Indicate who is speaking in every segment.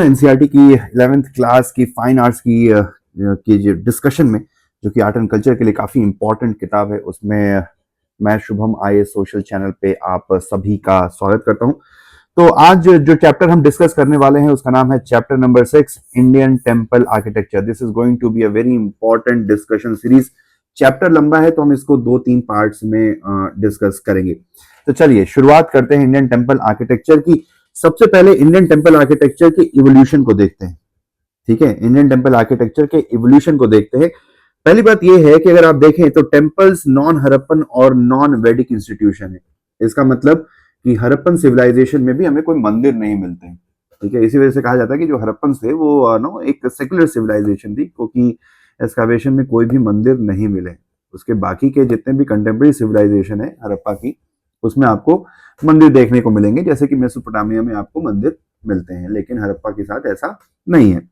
Speaker 1: NCERT की 11th class की fine arts की जो डिस्कशन में, जो कि आर्ट एंड कल्चर के लिए काफी इंपॉर्टेंट किताब है, उसमें मैं शुभम आईएएस सोशल चैनल पे आप सभी का स्वागत करता हूं। तो आज जो चैप्टर हम डिस्कस करने वाले हैं उसका नाम है chapter number 6, Indian temple architecture. This is going to be a very important discussion series. Chapter लंबा है तो हम इसको 2-3 पार्ट्स में डिस्कस करेंगे। तो चलिए शुरुआत करते हैं इंडियन टेम्पल आर्किटेक्चर की। सबसे पहले इंडियन टेम्पल आर्किटेक्चर के इवोल्यूशन को देखते हैं। ठीक है, इंडियन टेम्पल आर्किटेक्चर के इवोल्यूशन को देखते हैं। पहली बात यह है कि अगर आप देखें तो टेम्पल्स नॉन हरप्पन और नॉन वैदिक इंस्टीट्यूशन है। इसका मतलब कि हरप्पन सिविलाइजेशन में भी हमें कोई मंदिर नहीं मिलते हैं। ठीक है, इसी वजह से कहा जाता है कि जो हरप्पन थे वो नो एक सेक्युलर सिविलाइजेशन थी, क्योंकि एक्सकावेशन में कोई भी मंदिर नहीं मिले। उसके बाकी के जितने भी कंटेम्प्रेरी सिविलाइजेशन है हरप्पा की, उसमें आपको मंदिर देखने को मिलेंगे, जैसे कि मेसोपोटामिया में आपको मंदिर मिलते हैं, लेकिन हरप्पा के साथ ऐसा नहीं है।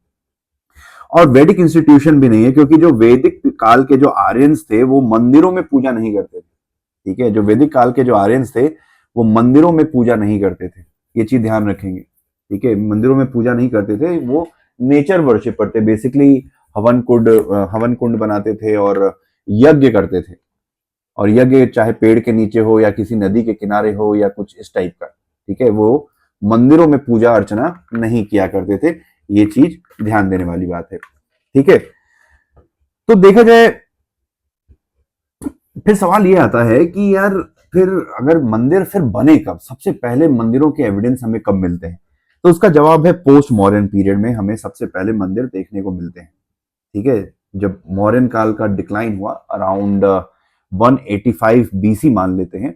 Speaker 1: और वैदिक इंस्टीट्यूशन भी नहीं है, क्योंकि जो वैदिक काल के जो आर्यंस थे वो मंदिरों में पूजा नहीं करते थे। ठीक है, जो वैदिक काल के जो आर्यंस थे वो मंदिरों में पूजा नहीं करते थे, ये चीज ध्यान रखेंगे। ठीक है, मंदिरों में पूजा नहीं करते थे, वो नेचर वर्शिपर थे। बेसिकली हवन कुंड बनाते थे और यज्ञ करते थे। और यज्ञ चाहे पेड़ के नीचे हो या किसी नदी के किनारे हो या कुछ इस टाइप का। ठीक है, वो मंदिरों में पूजा अर्चना नहीं किया करते थे। ये चीज ध्यान देने वाली बात है। ठीक है, तो देखा जाए फिर सवाल ये आता है कि यार फिर अगर मंदिर फिर बने कब, सबसे पहले मंदिरों के एविडेंस हमें कब मिलते हैं? तो उसका जवाब है पोस्ट मॉडर्न पीरियड में हमें सबसे पहले मंदिर देखने को मिलते हैं। ठीक है, जब मौर्यन काल का डिक्लाइन हुआ अराउंड 185 बीसी मान लेते हैं,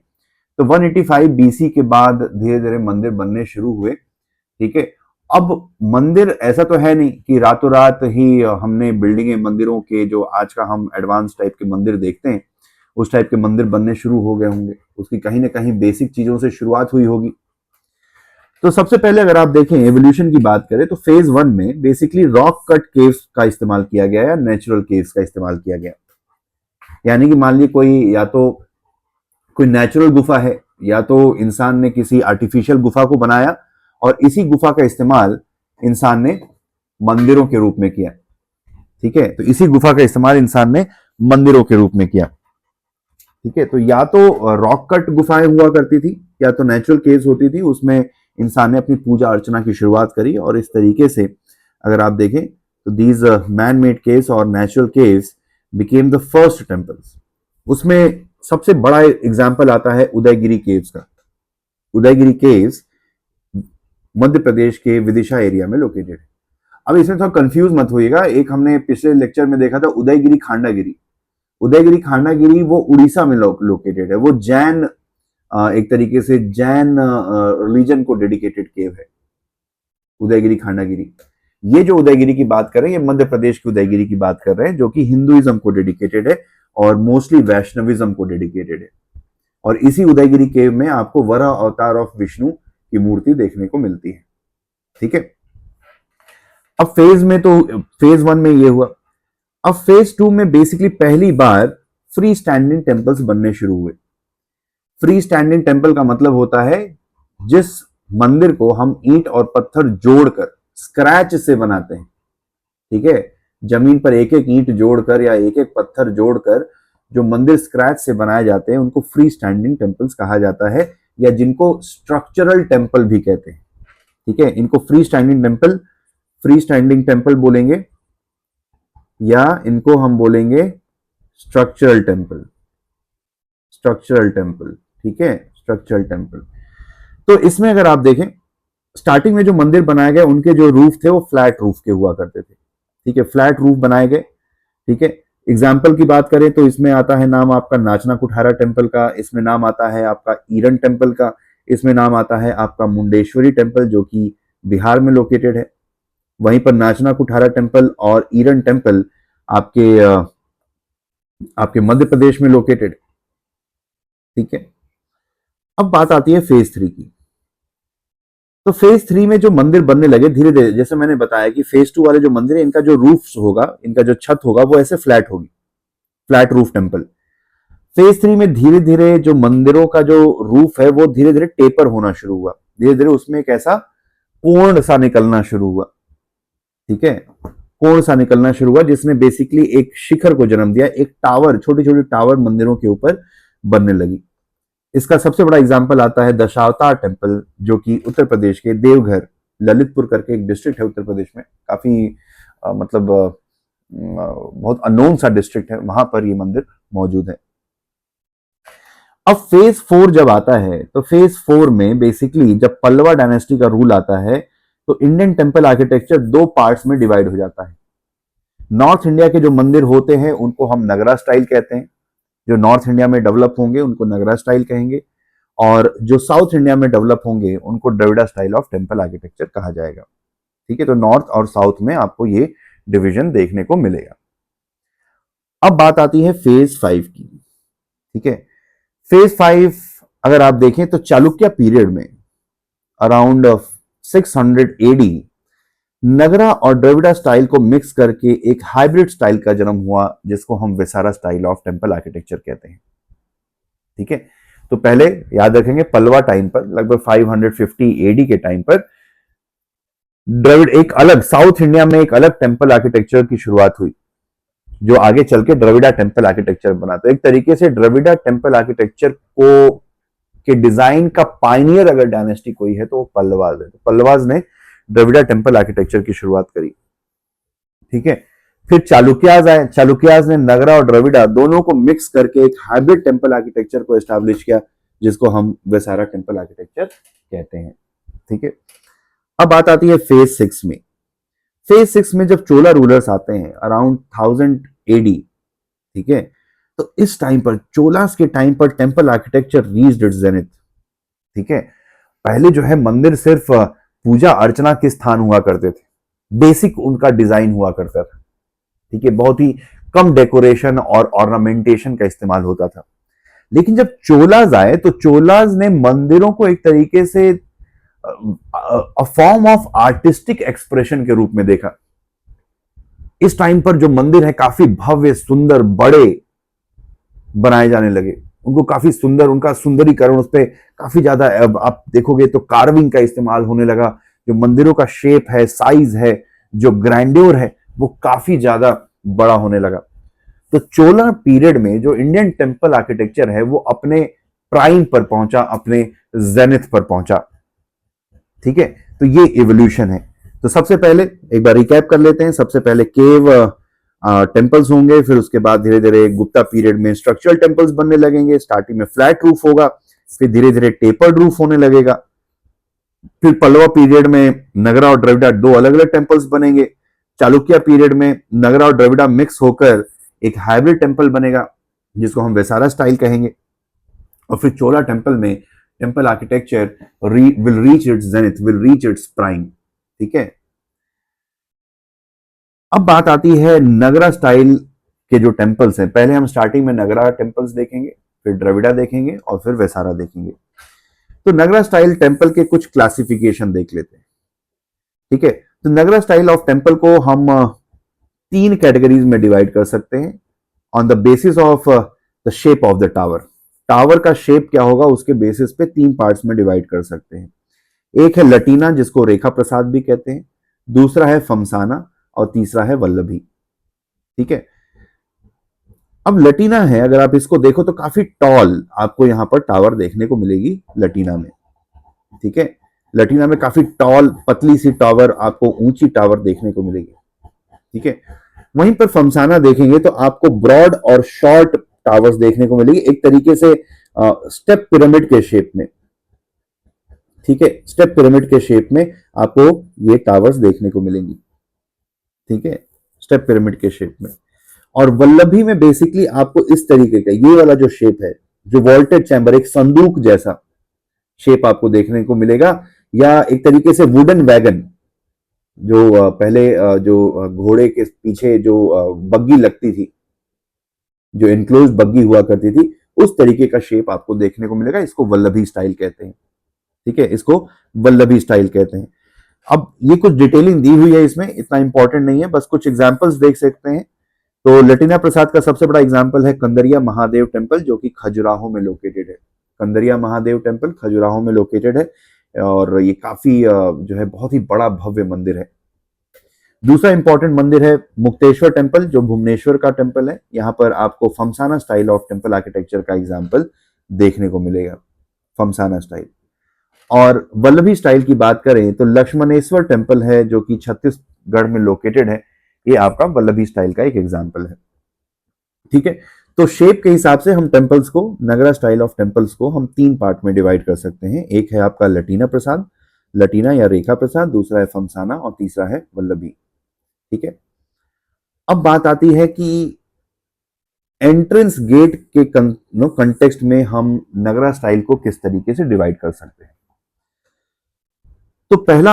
Speaker 1: तो 185 बीसी के बाद धीरे धीरे मंदिर बनने शुरू हुए। ठीक है, अब मंदिर ऐसा तो है नहीं कि रातों रात ही हमने बिल्डिंगें मंदिरों के, जो आज का हम एडवांस टाइप के मंदिर देखते हैं, उस टाइप के मंदिर बनने शुरू हो गए होंगे। उसकी कहीं ना कहीं बेसिक चीजों से शुरुआत हुई होगी। तो सबसे पहले अगर आप देखें एवोल्यूशन की बात करें तो फेज 1 में बेसिकली रॉक कट केव्स का इस्तेमाल किया गया या नेचुरल केव्स का इस्तेमाल किया गया। यानी कि मान लीजिए कोई या तो कोई नेचुरल गुफा है या तो इंसान ने किसी आर्टिफिशियल गुफा को बनाया और इसी गुफा का इस्तेमाल इंसान ने मंदिरों के रूप में किया। ठीक है, तो इसी गुफा का इस्तेमाल इंसान ने मंदिरों के रूप में किया। ठीक है, तो या तो रॉक कट गुफाएं हुआ करती थी या तो नेचुरल केव्स होती थी, उसमें इंसान ने अपनी पूजा अर्चना की शुरुआत करी। और इस तरीके से अगर आप देखें तो दीज मैन मेड केव्स और natural caves became the first temples. उसमें सबसे बड़ा एग्जाम्पल आता है उदयगिरी केव्स का। उदयगिरी केव्स मध्य प्रदेश के विदिशा एरिया में लोकेटेड है। अब इसमें थोड़ा कंफ्यूज मत होइएगा, एक हमने पिछले लेक्चर में देखा था उदयगिरी खांडागिरी। उदयगिरी खांडागिरी वो उड़ीसा में लोकेटेड है। वो जैन एक तरीके से जैन रिलीजन को डेडिकेटेड केव है उदयगिरी खांडागिरी। ये जो उदयगिरी की बात कर रहे हैं ये मध्य प्रदेश की उदयगिरी की बात कर रहे हैं, जो कि हिंदुइज्म को डेडिकेटेड है और मोस्टली वैष्णविज्म को डेडिकेटेड है। और इसी उदयगिरी केव में आपको वराह अवतार ऑफ विष्णु की मूर्ति देखने को मिलती है। ठीक है, अब फेज 1 में ये हुआ। अब फेज 2 में बेसिकली पहली बार फ्री स्टैंडिंग टेम्पल्स बनने शुरू हुए। फ्री स्टैंडिंग टेम्पल का मतलब होता है जिस मंदिर को हम ईंट और पत्थर जोड़कर स्क्रैच से बनाते हैं। ठीक है, जमीन पर एक एक ईंट जोड़कर या एक एक पत्थर जोड़कर जो मंदिर स्क्रैच से बनाए जाते हैं उनको फ्री स्टैंडिंग टेम्पल्स कहा जाता है, या जिनको स्ट्रक्चरल टेम्पल भी कहते हैं। ठीक है, इनको फ्री स्टैंडिंग टेम्पल बोलेंगे या इनको हम बोलेंगे स्ट्रक्चरल टेम्पल। ठीक है, स्ट्रक्चरल टेम्पल। तो इसमें अगर आप देखें स्टार्टिंग में जो मंदिर बनाए गए उनके जो रूफ थे वो फ्लैट रूफ के हुआ करते थे। ठीक है, फ्लैट रूफ बनाए गए। ठीक है, एग्जाम्पल की बात करें तो इसमें आता है नाम आपका नाचना कुठारा टेम्पल का, इसमें नाम आता है आपका ईरन टेम्पल का, इसमें नाम आता है आपका मुंडेश्वरी टेम्पल जो कि बिहार में लोकेटेड है। वहीं पर नाचना कुठारा टेम्पल और ईरन टेम्पल आपके मध्य प्रदेश में लोकेटेड। ठीक है, अब बात आती है फेज 3 की। तो फेज 3 में जो मंदिर बनने लगे धीरे धीरे, जैसे मैंने बताया कि फेज 2 वाले जो मंदिर है इनका जो रूफ होगा, इनका जो छत होगा वो ऐसे फ्लैट होगी, फ्लैट रूफ टेम्पल। फेज 3 में धीरे धीरे जो मंदिरों का जो रूफ है वो धीरे धीरे टेपर होना शुरू हुआ। धीरे धीरे उसमें एक ऐसा कोण सा निकलना शुरू हुआ। ठीक है, कोण सा निकलना शुरू हुआ जिसने बेसिकली एक शिखर को जन्म दिया, एक टावर, छोटी छोटी टावर मंदिरों के ऊपर बनने लगी। इसका सबसे बड़ा एग्जाम्पल आता है दशावतार टेम्पल, जो कि उत्तर प्रदेश के देवघर, ललितपुर करके एक डिस्ट्रिक्ट है उत्तर प्रदेश में, काफी मतलब बहुत अननोन सा डिस्ट्रिक्ट है, वहां पर ये मंदिर मौजूद है। अब फेज 4 जब आता है तो फेज 4 में बेसिकली जब पल्लवा डायनेस्टी का रूल आता है तो इंडियन टेम्पल आर्किटेक्चर दो पार्ट्स में डिवाइड हो जाता है। नॉर्थ इंडिया के जो मंदिर होते हैं उनको हम नगरा स्टाइल कहते हैं, जो नॉर्थ इंडिया में डेवलप होंगे उनको नगरा स्टाइल कहेंगे, और जो साउथ इंडिया में डेवलप होंगे उनको Dravida style of temple architecture कहा जाएगा। ठीक है, तो नॉर्थ और साउथ में आपको ये डिवीजन देखने को मिलेगा। अब बात आती है फेज 5 की। ठीक है, फेज 5 अगर आप देखें तो चालुक्य पीरियड में अराउंड 600 एडी नगरा और द्रविड़ा स्टाइल को मिक्स करके एक हाइब्रिड स्टाइल का जन्म हुआ जिसको हम viscera style of temple architecture कहते हैं। ठीक है, तो पहले याद रखेंगे पल्लवा टाइम पर लगभग 550 एडी के टाइम पर द्रविड़ एक अलग, साउथ इंडिया में एक अलग टेम्पल आर्किटेक्चर की शुरुआत हुई जो आगे चल के द्रविड़ा टेम्पल आर्किटेक्चर बना। तो एक तरीके से द्रविड़ा टेम्पल आर्किटेक्चर को के डिजाइन का पायनियर अगर डायनेस्टी कोई है तो वो पल्लवाज है। तो पल्लवाज ने द्रविड़ा टेम्पल आर्किटेक्चर की शुरुआत करी। ठीक है, फिर चालुक्याज आए, चालुक्याज ने नगरा और द्रविड़ा दोनों को मिक्स करके एक हाइब्रिड टेम्पल आर्किटेक्चर को एस्टैब्लिश किया जिसको हम विसारा टेम्पल आर्किटेक्चर कहते हैं। ठीक है, अब बात आती है फेज 6 में। फेज 6 में जब चोला रूलर्स आते हैं अराउंड 1000 एडी, ठीक है, तो इस टाइम पर चोलास के टाइम पर temple architecture reached it's zenith. ठीक है, पहले जो है मंदिर सिर्फ पूजा अर्चना के स्थान हुआ करते थे, बेसिक उनका डिजाइन हुआ करता था। ठीक है, बहुत ही कम डेकोरेशन और ऑर्नामेंटेशन का इस्तेमाल होता था। लेकिन जब चोलाज आए तो चोलाज ने मंदिरों को एक तरीके से a form of artistic expression के रूप में देखा। इस टाइम पर जो मंदिर है काफी भव्य, सुंदर, बड़े बनाए जाने लगे, उनको काफी सुंदर, उनका सुंदरीकरण, उस पर काफी ज्यादा आप देखोगे तो कार्विंग का इस्तेमाल होने लगा। जो मंदिरों का शेप है, साइज है, जो ग्रैंड्योर है, वो काफी ज्यादा बड़ा होने लगा। तो चोला पीरियड में जो इंडियन टेम्पल आर्किटेक्चर है वो अपने प्राइम पर पहुंचा, अपने जेनिथ पर पहुंचा। ठीक है, तो ये इवोल्यूशन है। तो सबसे पहले एक बार रिकैप कर लेते हैं। सबसे पहले केव टेम्पल्स होंगे, फिर उसके बाद धीरे धीरे गुप्ता पीरियड में स्ट्रक्चरल टेम्पल्स बनने लगेंगे। स्टार्टिंग में फ्लैट रूफ होगा, फिर धीरे धीरे टेपर्ड रूफ होने लगेगा। फिर पल्लवा पीरियड में नगरा और द्रविड़ा दो अलग अलग टेम्पल्स बनेंगे। चालुक्य पीरियड में नगरा और द्रविड़ा मिक्स होकर एक हाइब्रिड टेम्पल बनेगा जिसको हम वेसारा स्टाइल कहेंगे। और फिर चोला टेम्पल में temple architecture will reach its zenith, will reach its prime. ठीक है, अब बात आती है नगरा स्टाइल के जो टेम्पल्स हैं। पहले हम स्टार्टिंग में नगरा टेम्पल्स देखेंगे, फिर द्रविड़ा देखेंगे और फिर वेसारा देखेंगे। तो नगरा स्टाइल टेम्पल के कुछ क्लासिफिकेशन देख लेते हैं। ठीक है, तो नगरा स्टाइल ऑफ टेम्पल को हम तीन कैटेगरीज में डिवाइड कर सकते हैं on the basis of the shape of the tower. Tower का शेप क्या होगा उसके बेसिस पे तीन पार्ट्स में डिवाइड कर सकते हैं। एक है लटीना जिसको रेखा प्रसाद भी कहते हैं, दूसरा है फमसाना और तीसरा है वल्लभी। ठीक है, अब लटीना है, अगर आप इसको देखो तो काफी टॉल आपको यहां पर टावर देखने को मिलेगी लटीना में। ठीक है, लटीना में काफी टॉल पतली सी टावर, आपको ऊंची टावर देखने को मिलेगी। ठीक है, वहीं पर फमसाना देखेंगे तो आपको ब्रॉड और शॉर्ट टावर्स देखने को मिलेगी, एक तरीके से स्टेप पिरामिड के शेप में। ठीक है, स्टेप पिरामिड के शेप में आपको ये टावर्स देखने को मिलेंगी। ठीक है, स्टेप पिरामिड के शेप में। और वल्लभी में बेसिकली आपको इस तरीके का ये वाला जो शेप है, जो वॉल्टेड चैम्बर, एक संदूक जैसा शेप आपको देखने को मिलेगा, या एक तरीके से वुडन वैगन, जो पहले जो घोड़े के पीछे जो बग्गी लगती थी, जो इनक्लोज बग्गी हुआ करती थी, उस तरीके का शेप आपको देखने को मिलेगा। इसको वल्लभी स्टाइल कहते हैं। ठीक है, इसको वल्लभी स्टाइल कहते हैं। अब ये कुछ डिटेलिंग दी हुई है इसमें, इतना इंपॉर्टेंट नहीं है, बस कुछ एग्जांपल्स देख सकते हैं। तो लटीना प्रसाद का सबसे बड़ा एग्जांपल है कंदरिया महादेव टेम्पल, जो कि खजुराहो में लोकेटेड है। कंदरिया महादेव टेम्पल खजुराहो में लोकेटेड है और ये काफी जो है बहुत ही बड़ा भव्य मंदिर है। दूसरा इंपॉर्टेंट मंदिर है मुक्तेश्वर टेम्पल, जो भुवनेश्वर का टेम्पल है। यहाँ पर आपको फमसाना स्टाइल ऑफ टेम्पल आर्किटेक्चर का एग्जाम्पल देखने को मिलेगा, फमसाना स्टाइल। और वल्लभी स्टाइल की बात करें तो लक्ष्मणेश्वर टेम्पल है जो कि छत्तीसगढ़ में लोकेटेड है, ये आपका वल्लभी स्टाइल का एक एग्जाम्पल है। ठीक है, तो शेप के हिसाब से हम टेम्पल्स को, नगरा स्टाइल ऑफ टेम्पल्स को हम तीन पार्ट में डिवाइड कर सकते हैं। एक है आपका लटीना प्रसाद, लटीना या रेखा प्रसाद, दूसरा है फमसाना और तीसरा है वल्लभी। ठीक है, अब बात आती है कि एंट्रेंस गेट के कंटेक्स्ट में हम नगरा स्टाइल को किस तरीके से डिवाइड कर सकते हैं। तो पहला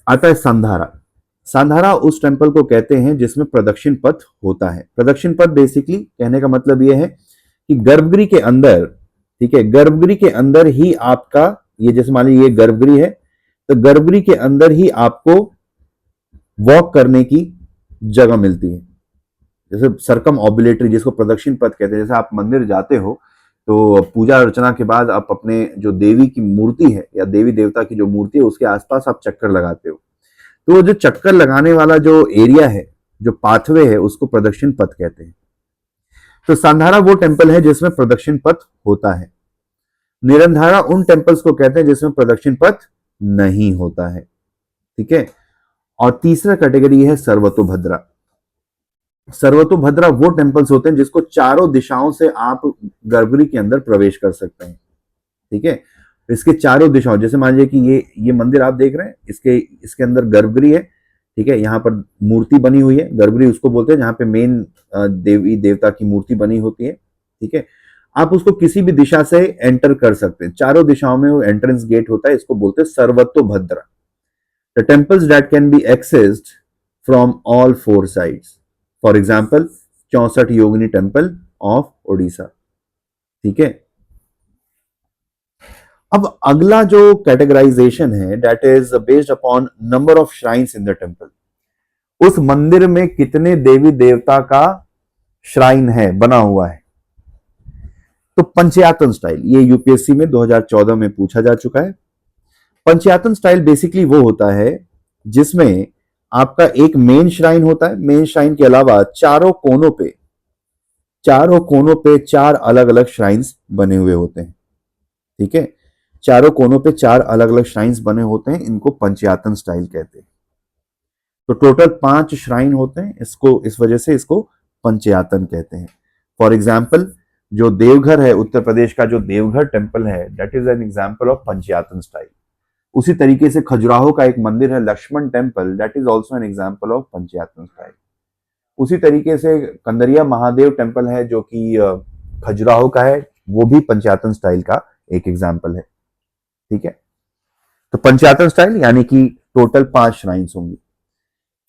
Speaker 1: आता है संधारा। संधारा उस टेम्पल को कहते हैं जिसमें प्रदक्षिण पथ होता है। प्रदक्षिण पथ बेसिकली कहने का मतलब यह है कि गर्भगृह के अंदर, ठीक है, गर्भगृह के अंदर ही आपका, ये जैसे मान लीजिए ये गर्भगृह है, तो गर्भगृह के अंदर ही आपको वॉक करने की जगह मिलती है। जैसे सरकम ऑब्युलेटरी, जिसको प्रदक्षिण पथ कहते हैं, जैसे आप मंदिर जाते हो तो पूजा अर्चना के बाद आप अपने जो देवी की मूर्ति है या देवी देवता की जो मूर्ति है उसके आसपास आप चक्कर लगाते हो, तो जो चक्कर लगाने वाला जो एरिया है, जो पाथवे है, उसको प्रदक्षिण पथ कहते हैं। तो संधारा वो टेम्पल है जिसमें प्रदक्षिण पथ होता है। निरंधारा उन टेम्पल्स को कहते हैं जिसमें प्रदक्षिण पथ नहीं होता है। ठीक है, और तीसरा कैटेगरी है सर्वतोभद्रा। सर्वतोभद्रा वो टेम्पल्स होते हैं जिसको चारों दिशाओं से आप गर्भगृह के अंदर प्रवेश कर सकते हैं। ठीक है, इसके चारों दिशाओं, जैसे मान लीजिए कि ये मंदिर आप देख रहे हैं, इसके अंदर गर्भगृह है। ठीक है, यहाँ पर मूर्ति बनी हुई है, गर्भगृह उसको बोलते हैं जहाँ पे मेन देवी देवता की मूर्ति बनी होती है। ठीक है, आप उसको किसी भी दिशा से एंटर कर सकते हैं, चारों दिशाओं में वो एंट्रेंस गेट होता है, इसको बोलते हैं सर्वतोभद्रा। The temples that can be accessed from all four sides, for example 64 Yogini temple of Odisha. ठीक है, अब अगला जो कैटेगराइजेशन है that is based upon number of shrines in the temple. उस मंदिर में कितने देवी देवता का श्राइन है, बना हुआ है। तो पंचयातन स्टाइल, ये यूपीएससी में 2014 में पूछा जा चुका है। पंचयातन स्टाइल बेसिकली वो होता है जिसमें आपका एक मेन श्राइन होता है, मेन श्राइन के अलावा चारों कोनों पे चार अलग अलग श्राइन्स बने हुए होते हैं। ठीक है, चारों कोनों पे चार अलग अलग श्राइन्स बने होते हैं, इनको पंचयातन स्टाइल कहते हैं। तो टोटल 5 श्राइन होते हैं, इसको इस वजह से इसको पंचयातन कहते हैं। फॉर एग्जाम्पल जो देवघर है, उत्तर प्रदेश का जो देवघर टेम्पल है, that is an example of panchayatan style. उसी तरीके से खजुराहो का एक मंदिर है Lakshman temple, that is also an example of panchayatan style. उसी तरीके से कंदरिया महादेव टेम्पल है जो कि खजुराहो का है, वो भी पंचयातन स्टाइल का एक एग्जाम्पल है। ठीक है, तो पंचयातन स्टाइल यानी कि टोटल 5 श्राइन्स होंगी।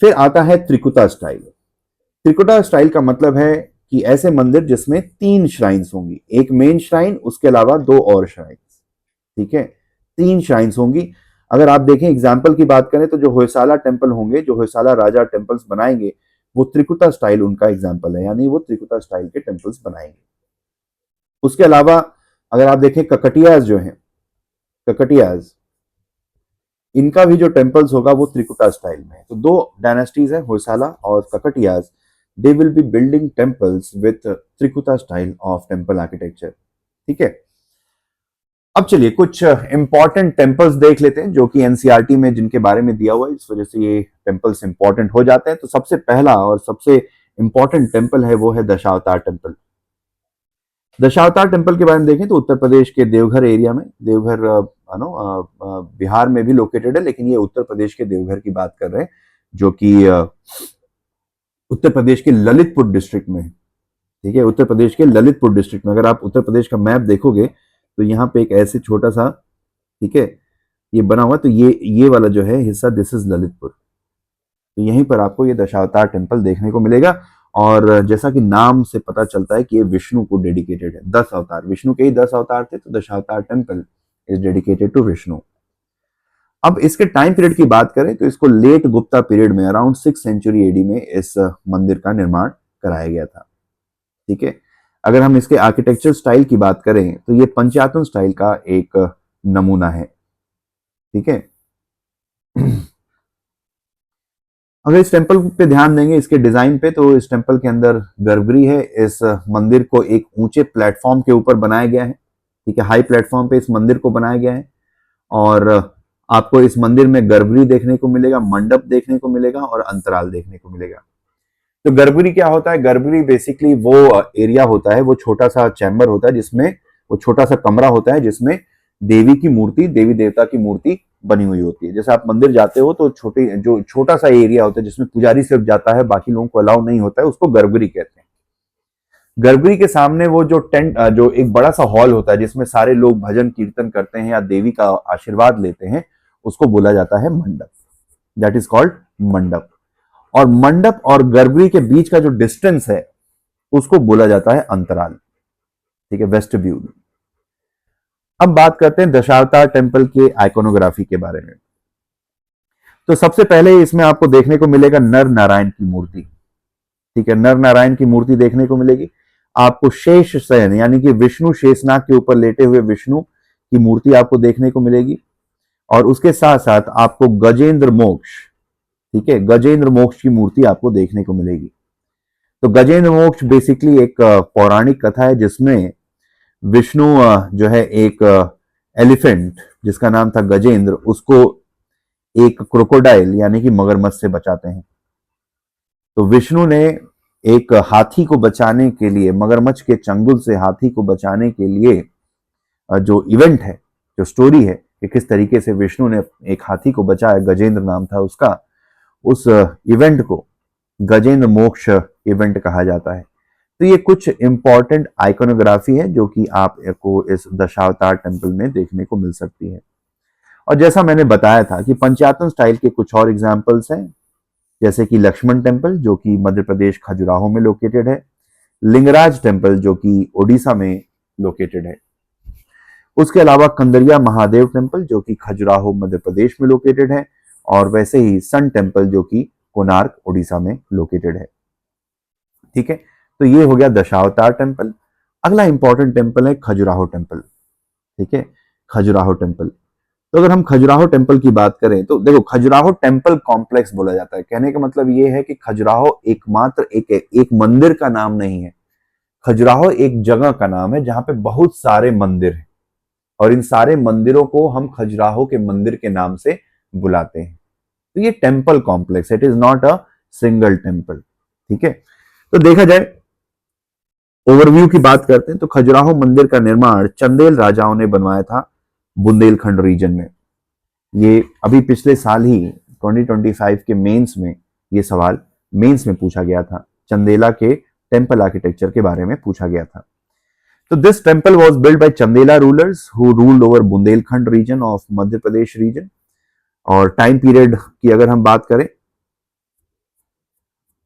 Speaker 1: फिर आता है त्रिकुटा स्टाइल। त्रिकुटा स्टाइल का मतलब है कि ऐसे मंदिर जिसमें 3 श्राइन्स होंगी, एक मेन श्राइन, उसके अलावा 2 और श्राइन्स। ठीक है, 3 श्राइन्स होंगी। अगर आप देखें एग्जाम्पल की बात करें तो जो होयसाला टेम्पल होंगे, जो होयसाला राजा टेम्पल्स बनाएंगे, वो त्रिकुटा स्टाइल उनका एग्जाम्पल है, यानी वो त्रिकुटा स्टाइल के टेम्पल्स बनाएंगे। उसके अलावा अगर आप देखें ककटियाज जो है, ककटियाज, इनका भी जो टेम्पल्स होगा वो त्रिकुटा स्टाइल में है। तो 2 डायनेस्टीज है, होयसाला और Kakatiyas, they will be building temples with Trikuta style of temple architecture. ठीक है, अब चलिए कुछ इंपॉर्टेंट टेम्पल्स देख लेते हैं जो कि एनसीईआरटी में जिनके बारे में दिया हुआ है, इस वजह से ये टेम्पल्स इंपॉर्टेंट हो जाते हैं। तो सबसे पहला और सबसे इंपॉर्टेंट टेम्पल है वो है दशावतार टेम्पल। दशावतार टेम्पल के बारे में देखें तो उत्तर प्रदेश के देवघर एरिया में, देवघर बिहार में भी लोकेटेड है, लेकिन ये उत्तर प्रदेश के देवघर की बात कर रहे हैं जो कि उत्तर प्रदेश के ललितपुर डिस्ट्रिक्ट में है। ठीक है, उत्तर प्रदेश के ललितपुर डिस्ट्रिक्ट में अगर आप उत्तर प्रदेश का मैप देखोगे तो यहाँ पे एक ऐसे छोटा सा, ठीक है, ये बना हुआ, तो ये वाला जो है हिस्सा, दिस इज ललितपुर। तो यहीं पर आपको ये दशावतार टेम्पल देखने को मिलेगा। और जैसा कि नाम से पता चलता है कि ये विष्णु को डेडिकेटेड है, 10 अवतार, विष्णु के ही 10 अवतार थे, तो Dashavatara temple is dedicated to Vishnu. अब इसके टाइम पीरियड की बात करें तो इसको लेट गुप्ता पीरियड में, अराउंड 6th सेंचुरी एडी में इस मंदिर का निर्माण कराया गया था। ठीक है, अगर हम इसके आर्किटेक्चर स्टाइल की बात करें तो ये पंचयातन स्टाइल का एक नमूना है। ठीक है, अगर इस टेम्पल पे ध्यान देंगे, इसके डिजाइन पे, तो इस टेम्पल के अंदर गर्भगृह है। इस मंदिर को एक ऊंचे प्लेटफॉर्म के ऊपर बनाया गया है, ठीक है, हाई प्लेटफॉर्म पे इस मंदिर को बनाया गया है। और आपको इस मंदिर में गर्भगृह देखने को मिलेगा, मंडप देखने को मिलेगा और अंतराल देखने को मिलेगा। तो गर्भगृह क्या होता है? गर्भगृह बेसिकली वो एरिया होता है, वो छोटा सा चैम्बर होता है जिसमें, वो छोटा सा कमरा होता है जिसमें देवी की मूर्ति, देवी देवता की मूर्ति बनी हुई होती है। जैसे आप मंदिर जाते हो तो छोटा सा एरिया होता है जिसमें पुजारी सिर्फ जाता है, बाकी लोगों को अलाउ नहीं होता है, उसको गर्भगृह कहते हैं। गर्भगृह के सामने वो जो टेंट, जो एक बड़ा सा हॉल होता है जिसमें सारे लोग भजन कीर्तन करते हैं या देवी का आशीर्वाद लेते हैं, उसको बोला जाता है मंडप। दैट इज कॉल्ड मंडप। और मंडप और गर्भगृह के बीच का जो डिस्टेंस है उसको बोला जाता है अंतराल, ठीक है, वेस्टिब्यूल। अब बात करते हैं दशावतार टेम्पल के आइकोनोग्राफी के बारे में। तो सबसे पहले इसमें आपको देखने को मिलेगा नर नारायण की मूर्ति, ठीक है, नर नारायण की मूर्ति देखने को मिलेगी। आपको शेष शयन यानी कि विष्णु शेषनाग के ऊपर लेटे हुए विष्णु की मूर्ति आपको देखने को मिलेगी। और उसके साथ साथ आपको गजेंद्र मोक्ष, ठीक है, गजेंद्र मोक्ष की मूर्ति आपको देखने को मिलेगी। तो गजेंद्र मोक्ष बेसिकली एक पौराणिक कथा है जिसमें विष्णु जो है एक एलिफेंट जिसका नाम था गजेंद्र, उसको एक क्रोकोडाइल यानी कि मगरमच्छ से बचाते हैं। तो विष्णु ने एक हाथी को बचाने के लिए, मगरमच्छ के चंगुल से हाथी को बचाने के लिए जो इवेंट है, जो स्टोरी है कि किस तरीके से विष्णु ने एक हाथी को बचाया, गजेंद्र नाम था उसका, उस इवेंट को गजेंद्र मोक्ष इवेंट कहा जाता है। तो ये कुछ इंपॉर्टेंट आइकोनोग्राफी है जो कि आपको इस दशावतार टेम्पल में देखने को मिल सकती है। और जैसा मैंने बताया था कि पंचायतन स्टाइल के कुछ और एग्जाम्पल्स हैं, जैसे कि लक्ष्मण टेम्पल जो कि मध्य प्रदेश खजुराहो में लोकेटेड है, लिंगराज टेम्पल जो कि ओडिशा में लोकेटेड है, उसके अलावा कंदरिया महादेव टेम्पल जो कि खजुराहो मध्य प्रदेश में लोकेटेड है, और वैसे ही सन टेम्पल जो कि कोणार्क ओडिशा में लोकेटेड है, ठीक है। तो ये हो गया दशावतार टेम्पल। अगला इंपॉर्टेंट टेम्पल है खजुराहो टेम्पल, ठीक है, खजुराहो टेम्पल। तो अगर हम खजुराहो टेम्पल की बात करें तो देखो, खजुराहो टेम्पल कॉम्प्लेक्स बोला जाता है। कहने का मतलब ये है कि खजुराहो एकमात्र एक मंदिर का नाम नहीं है, खजुराहो एक जगह का नाम है जहां पे बहुत सारे मंदिर हैं, और इन सारे मंदिरों को हम खजुराहो के मंदिर के नाम से बुलाते हैं। तो ये temple complex, it is not a single temple, ठीक है। तो देखा जाए, ओवरव्यू की बात करते हैं तो खजुराहो मंदिर का निर्माण चंदेल राजाओं ने बनवाया था बुंदेलखंड रीजन में। ये अभी पिछले साल ही 2025 के मेंस में ये सवाल मेंस में पूछा गया था, चंदेला के टेम्पल आर्किटेक्चर के बारे में पूछा गया था। तो this temple was built by Chandela rulers who ruled over Bundelkhand region of Madhya Pradesh region. और टाइम पीरियड की अगर हम बात करें,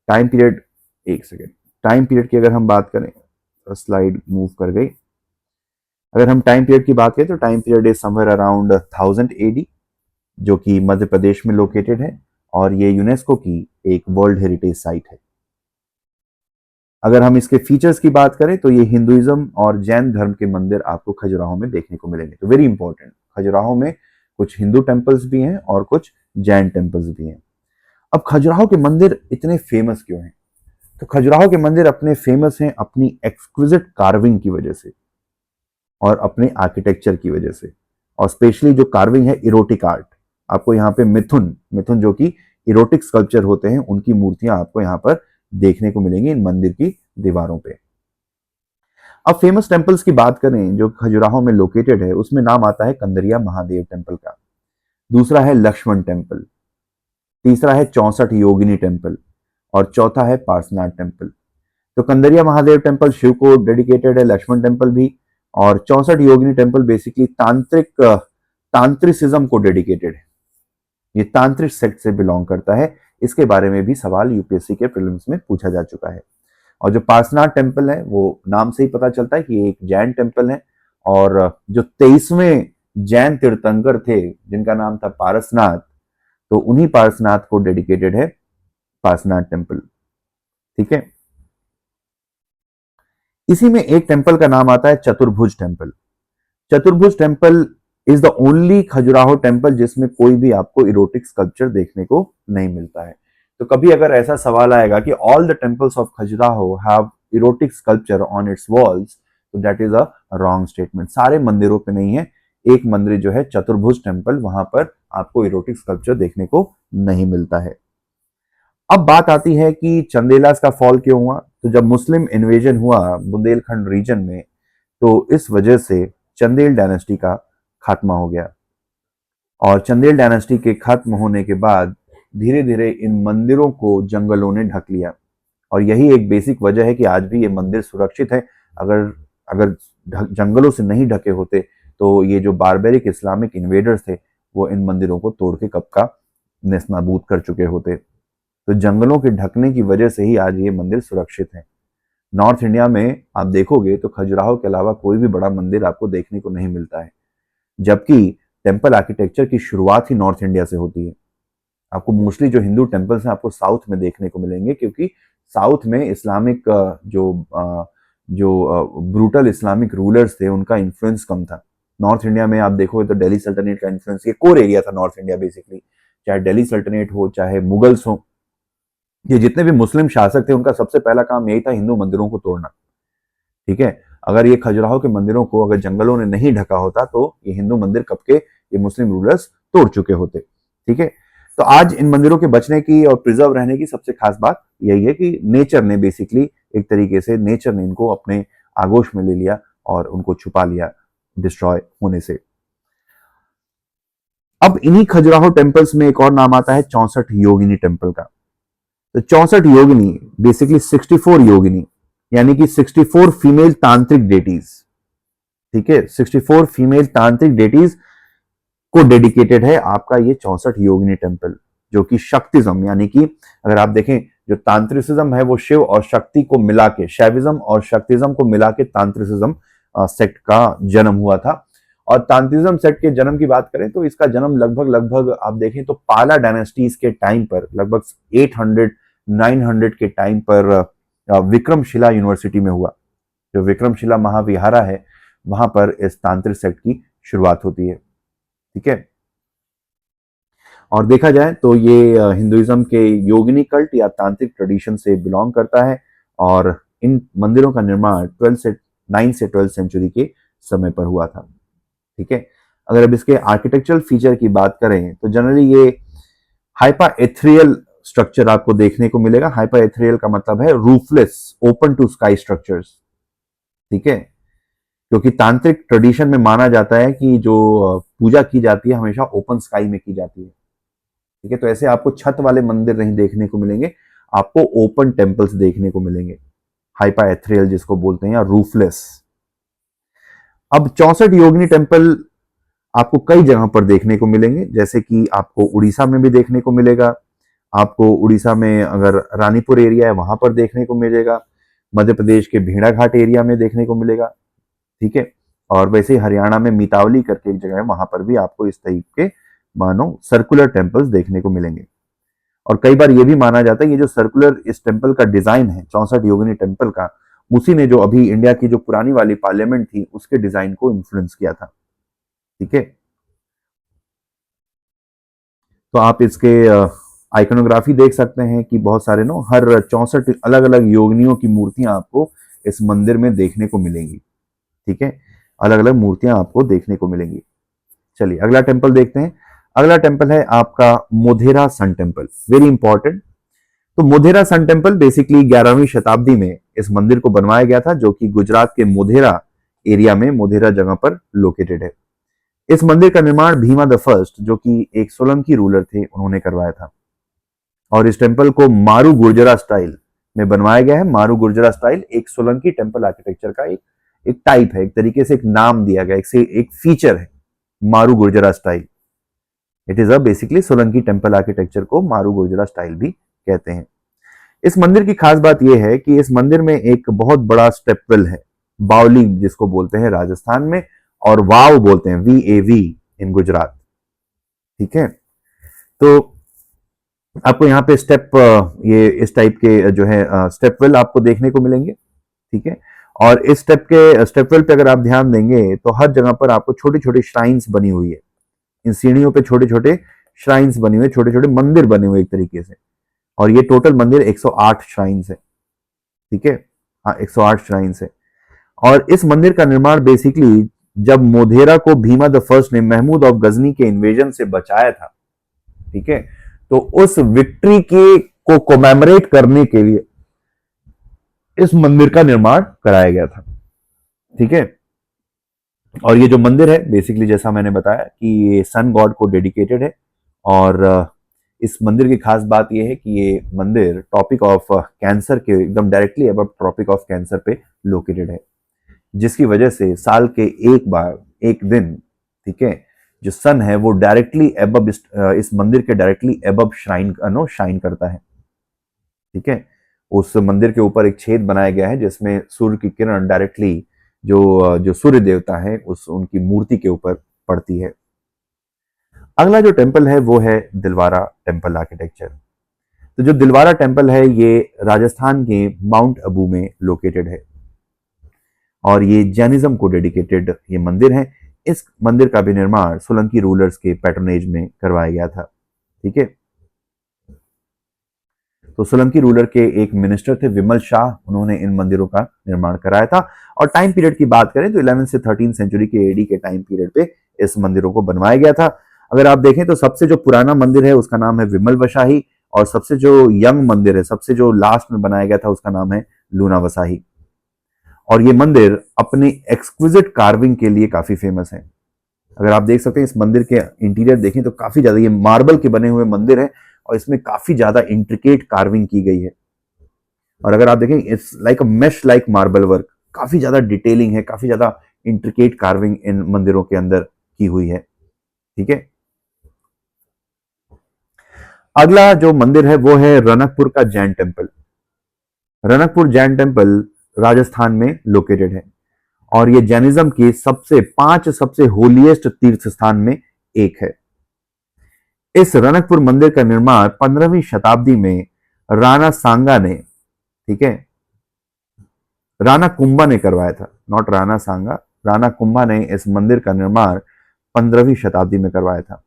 Speaker 1: टाइम पीरियड, एक सेकेंड, टाइम पीरियड की अगर हम बात करें, स्लाइड मूव कर गई। अगर हम टाइम पीरियड की बात करें तो time period is somewhere around 1000 AD, जो कि मध्य प्रदेश में लोकेटेड है, और ये यूनेस्को की एक वर्ल्ड हेरिटेज साइट है। अगर हम इसके फीचर्स की बात करें तो ये हिंदुइज्म और जैन धर्म के मंदिर आपको खजुराहो में देखने को मिलेंगे। तो वेरी इंपॉर्टेंट, खजुराहो में कुछ हिंदू टेम्पल्स भी हैं और कुछ जैन टेम्पल्स भी हैं। अब खजुराहो के मंदिर इतने फेमस क्यों हैं? तो खजुराहो के मंदिर अपने फेमस हैं अपनी एक्सक्विजिट कार्विंग की वजह से और अपने आर्किटेक्चर की वजह से, और स्पेशली जो कार्विंग है इरोटिक आर्ट। आपको यहाँ पे मिथुन मिथुन जो कि इरोटिक स्कल्पचर होते हैं, उनकी मूर्तियां आपको यहाँ पर देखने को मिलेंगी इन मंदिर की दीवारों पे। अब फेमस टेम्पल्स की बात करें जो खजुराहो में लोकेटेड है, उसमें नाम आता है कंदरिया महादेव टेम्पल का, दूसरा है लक्ष्मण टेम्पल, तीसरा है 64 योगिनी टेम्पल, और चौथा है पार्श्वनाथ टेम्पल। तो कंदरिया महादेव टेम्पल शिव को डेडिकेटेड है, लक्ष्मण टेम्पल भी, और 64 योगिनी टेम्पल बेसिकली तांत्रिसिज्म को डेडिकेटेड है, ये तांत्रिक सेक्ट से बिलोंग करता है। इसके बारे में भी सवाल यूपीएससी के प्रीलिम्स में पूछा जा चुका है। और जो पार्श्वनाथ टेम्पल है वो नाम से ही पता चलता है कि एक जैन टेम्पल है, और जो 23वें जैन तीर्थंकर थे जिनका नाम था पारसनाथ, तो उन्हीं पारसनाथ को डेडिकेटेड है पारसनाथ टेम्पल, ठीक है। इसी में एक टेम्पल का नाम आता है चतुर्भुज टेम्पल। चतुर्भुज temple is the only Khajuraho temple जिसमें कोई भी आपको इरोटिक स्कल्पचर देखने को नहीं मिलता है। तो कभी अगर ऐसा सवाल आएगा कि all the temples of Khajuraho have erotic sculpture on its walls, तो that is a wrong statement. सारे मंदिरों पे नहीं है, एक मंदिर जो है चतुर्भुज टेम्पल, वहां पर आपको इरोटिक स्कल्पचर देखने को नहीं मिलता है। अब बात आती है कि चंदेलास का फॉल क्यों हुआ। तो जब मुस्लिम इन्वेजन हुआ बुंदेलखंड रीजन में, तो इस वजह से चंदेल डायनेस्टी का खात्मा हो गया। और चंदेल डायनेस्टी के खत्म होने के बाद धीरे धीरे इन मंदिरों को जंगलों ने ढक लिया। और यही एक बेसिक वजह है कि आज भी ये मंदिर सुरक्षित है। अगर अगर जंगलों से नहीं ढके होते तो ये जो बारबेरिक इस्लामिक इन्वेडर्स थे वो इन मंदिरों को तोड़ के कब का नेस्तनाबूद कर चुके होते। तो जंगलों के ढकने की वजह से ही आज ये मंदिर सुरक्षित है। नॉर्थ इंडिया में आप देखोगे तो खजुराहो के अलावा कोई भी बड़ा मंदिर आपको देखने को नहीं मिलता है, जबकि टेम्पल आर्किटेक्चर की शुरुआत ही नॉर्थ इंडिया से होती है। आपको मोस्टली जो हिंदू टेम्पल्स हैं आपको साउथ में देखने को मिलेंगे, क्योंकि साउथ में इस्लामिक जो ब्रूटल इस्लामिक रूलर्स थे उनका इन्फ्लुएंस कम था। नॉर्थ इंडिया में आप देखोगे तो दिल्ली सल्तनत का इन्फ्लुएंस, ये कोर एरिया था नॉर्थ इंडिया बेसिकली, चाहे दिल्ली सल्तनत हो चाहे मुगल्स हो, ये जितने भी मुस्लिम शासक थे उनका सबसे पहला काम यही था हिंदू मंदिरों को तोड़ना। ठीक है, अगर ये खजुराहो के मंदिरों को अगर जंगलों ने नहीं ढका होता तो ये हिंदू मंदिर कब के ये मुस्लिम रूलर्स तोड़ चुके होते। ठीक है, तो आज इन मंदिरों के बचने की और प्रिजर्व रहने की सबसे खास बात यही है कि नेचर ने बेसिकली एक तरीके से नेचर ने इनको अपने आगोश में ले लिया और उनको छुपा लिया डिस्ट्रॉय होने से। अब इन्हीं खजुराहो टेम्पल्स में एक और नाम आता है 64 योगिनी टेम्पल का। तो 64 योगिनी बेसिकली 64 योगिनी यानी कि 64 फीमेल तांत्रिक डेटीज। ठीक है, 64 फीमेल तांत्रिक डेटीज को डेडिकेटेड है आपका ये 64 योगिनी टेम्पल, जो कि शक्तिज्म यानी कि अगर आप देखें जो तांत्रिसिज्म है वो शिव और शक्ति को मिला के, शैविज्म और शक्तिज्म को मिला के तांत्रिसिज्म सेक्ट का जन्म हुआ था। और तांत्रिज्म सेक्ट के जन्म की बात करें तो इसका जन्म लगभग आप देखें तो पाला डायनेस्टीज के टाइम पर, लगभग 800 900 के टाइम पर विक्रमशिला यूनिवर्सिटी में हुआ। जो विक्रमशिला महाविहारा है वहां पर इस तांत्रिक सेक्ट की शुरुआत होती है। ठीक है, और देखा जाए तो ये हिंदुइज्म के योगिनी कल्ट या तांत्रिक ट्रेडिशन से बिलोंग करता है। और इन मंदिरों का निर्माण 9 से 12 सेंचुरी के समय पर हुआ था। ठीक है, अगर अब इसके आर्किटेक्चरल फीचर की बात करें तो जनरली ये हाइपा एथरियल स्ट्रक्चर आपको देखने को मिलेगा। हाइपा एथरियल का मतलब है रूफलेस ओपन टू स्काई स्ट्रक्चर्स। ठीक है, क्योंकि तांत्रिक ट्रेडिशन में माना जाता है कि जो पूजा की जाती है हमेशा ओपन स्काई में की जाती है। ठीक है, तो ऐसे आपको छत वाले मंदिर नहीं देखने को मिलेंगे, आपको ओपन टेम्पल्स देखने को मिलेंगे, हाइपा एथरियल जिसको बोलते हैं, या रूफलेस। अब 64 योगिनी टेम्पल आपको कई जगह पर देखने को मिलेंगे, जैसे कि आपको उड़ीसा में भी देखने को मिलेगा, आपको उड़ीसा में अगर रानीपुर एरिया है वहां पर देखने को मिलेगा, मध्य प्रदेश के भेड़ाघाट एरिया में देखने को मिलेगा। ठीक है, और वैसे ही हरियाणा में मितावली करके एक जगह है वहां पर भी आपको इस टाइप के मानो सर्कुलर टेम्पल्स देखने को मिलेंगे। और कई बार ये भी माना जाता है ये जो सर्कुलर इस टेम्पल का डिजाइन है 64 योगिनी टेम्पल का, उसी ने जो अभी इंडिया की जो पुरानी वाली पार्लियामेंट थी उसके डिजाइन को इन्फ्लुएंस किया था। ठीक है, तो आप इसके आइकोनोग्राफी देख सकते हैं कि बहुत सारे नो हर 64 अलग अलग योगिनियों की मूर्तियां आपको इस मंदिर में देखने को मिलेंगी। ठीक है, अलग अलग मूर्तियां आपको देखने को मिलेंगी। चलिए अगला टेम्पल देखते हैं। अगला टेम्पल है आपका Modhera sun temple, very important. तो मोधेरा सन टेम्पल बेसिकली 11वीं शताब्दी में इस मंदिर को बनवाया गया था, जो कि गुजरात के मोधेरा एरिया में, मोधेरा जगह पर लोकेटेड है। इस मंदिर का निर्माण भीमा द फर्स्ट, जो कि एक सोलंकी रूलर थे, उन्होंने करवाया था। और इस टेम्पल को मारू गुर्जरा स्टाइल में बनवाया गया है। मारू गुर्जरा स्टाइल एक सोलंकी टेम्पल आर्किटेक्चर का एक टाइप है, एक तरीके से एक नाम दिया गया, एक फीचर है मारू गुर्जरा style. It is a basically Solanki temple architecture को मारू गुर्जरा स्टाइल भी कहते हैं। इस मंदिर की खास बात यह है कि इस मंदिर में एक बहुत बड़ा स्टेपवेल है, बावली जिसको बोलते हैं राजस्थान में, और वाव बोलते हैं, VAV इन गुजरात। ठीक है, तो आपको यहाँ पे स्टेप ये इस टाइप के जो है स्टेपवेल आपको देखने को मिलेंगे। ठीक है, और इस स्टेपवेल पे अगर आप ध्यान देंगे तो हर जगह पर आपको छोटी छोटी श्राइन्स बनी हुई है। इन सीढ़ियों पे छोटे छोटे श्राइन्स बनी हुई है, छोटे छोटे मंदिर बने हुए एक तरीके से। और ये टोटल मंदिर 108 श्राइन्स है, ठीक है, हाँ 108 श्राइन्स है। और इस मंदिर का निर्माण बेसिकली जब मोधेरा को भीमा द फर्स्ट ने महमूद ऑफ गजनी के इन्वेजन से बचाया था, ठीक है, तो उस विक्ट्री के को कोमेमोरेट करने के लिए इस मंदिर का निर्माण कराया गया था, ठीक है। और ये जो मंदिर है बेसिकली जैसा मैंने बताया कि ये सन गॉड को डेडिकेटेड है। और इस मंदिर की खास बात यह है कि ये मंदिर टॉपिक ऑफ कैंसर के एकदम डायरेक्टली अब ट्रॉपिक ऑफ कैंसर पे लोकेटेड है, जिसकी वजह से साल के एक बार एक दिन, ठीक है, जो सन है वो डायरेक्टली एबब इस मंदिर के डायरेक्टली एबब शाइन करता है, ठीक है। उस मंदिर के ऊपर एक छेद बनाया गया है जिसमें सूर्य की किरण डायरेक्टली जो सूर्य देवता है उस उनकी मूर्ति के ऊपर पड़ती है। अगला जो टेम्पल है वो है दिलवारा टेम्पल आर्किटेक्चर। तो जो दिलवारा टेम्पल है ये राजस्थान के माउंट अबू में लोकेटेड है और ये जैनिज्म को डेडिकेटेड ये मंदिर है। इस मंदिर का भी निर्माण सोलंकी रूलर्स के पैट्रोनेज में करवाया गया था, ठीक है। तो सोलंकी रूलर के एक मिनिस्टर थे विमल शाह, उन्होंने इन मंदिरों का निर्माण कराया था। और टाइम पीरियड की बात करें तो 11 से 13 सेंचुरी के एडी के टाइम पीरियड पे इस मंदिरों को बनवाया गया था। अगर आप देखें तो सबसे जो पुराना मंदिर है उसका नाम है विमल वशाही और सबसे जो यंग मंदिर है, सबसे जो लास्ट में बनाया गया था उसका नाम है लूना वसाही। और ये मंदिर अपने एक्सक्विजिट कार्विंग के लिए काफी फेमस है। अगर आप देख सकते हैं इस मंदिर के इंटीरियर देखें तो काफी ज्यादा ये मार्बल के बने हुए मंदिर है और इसमें काफी ज्यादा इंट्रिकेट कार्विंग की गई है। और अगर आप देखें it's like a mesh like marble work, काफी ज्यादा डिटेलिंग है, काफी ज्यादा इंट्रिकेट कार्विंग इन मंदिरों के अंदर की हुई है, ठीक है। अगला जो मंदिर है वो है रनकपुर का जैन टेम्पल। रनकपुर जैन टेम्पल राजस्थान में लोकेटेड है और ये जैनिज्म के पांच सबसे होलीएस्ट तीर्थ स्थान में एक है। इस रनकपुर मंदिर का निर्माण 15वीं शताब्दी में राणा सांगा ने, ठीक है, राणा कुंभा ने करवाया था, नॉट राणा सांगा, राणा कुंभा ने इस मंदिर का निर्माण 15वीं शताब्दी में करवाया था,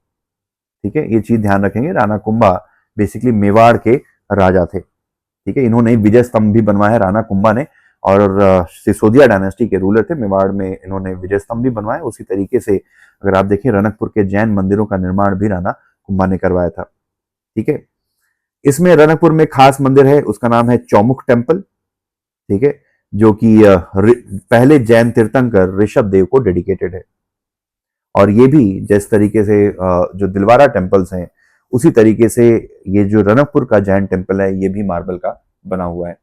Speaker 1: ठीक है। ये चीज ध्यान रखेंगे, राणा कुंभा बेसिकली मेवाड़ के राजा थे, ठीक है। इन्होंने विजय स्तंभ भी बनवाया राणा कुंभा ने और सिसोदिया डायनेस्टी के रूलर थे, मेवाड़ में इन्होंने विजय स्तंभ भी बनवाया। उसी तरीके से अगर आप देखें रनकपुर के जैन मंदिरों का निर्माण भी राणा कुंभा ने करवाया था, ठीक है। इसमें रनकपुर में खास मंदिर है उसका नाम है चौमुख टेम्पल, ठीक है, जो कि पहले जैन तीर्थंकर ऋषभ देव को डेडिकेटेड है। और ये भी जिस तरीके से जो दिलवारा टेम्पल्स हैं उसी तरीके से ये जो रनकपुर का जैन टेम्पल है ये भी मार्बल का बना हुआ है,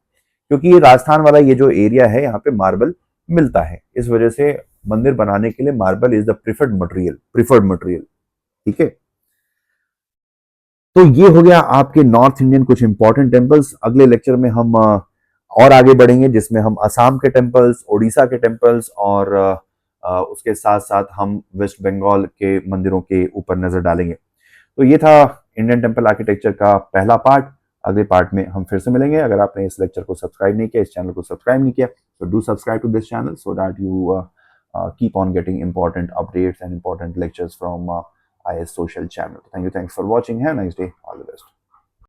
Speaker 1: क्योंकि ये राजस्थान वाला ये जो एरिया है यहाँ पे मार्बल मिलता है, इस वजह से मंदिर बनाने के लिए marble is the preferred material, ठीक है। तो ये हो गया आपके नॉर्थ इंडियन कुछ इंपॉर्टेंट टेम्पल्स। अगले लेक्चर में हम और आगे बढ़ेंगे जिसमें हम असम के टेम्पल्स, ओडिशा के टेम्पल्स और उसके साथ साथ हम वेस्ट बंगाल के मंदिरों के ऊपर नजर डालेंगे। तो ये था इंडियन टेम्पल आर्किटेक्चर का पहला पार्ट। अगले पार्ट में हम फिर से मिलेंगे। अगर आपने इस लेक्चर को सब्सक्राइब नहीं किया, इस चैनल को सब्सक्राइब नहीं किया, तो do subscribe to this channel so that you keep on getting important updates and important lectures from IS Social channel. Thanks for watching. Have a nice day. All the best.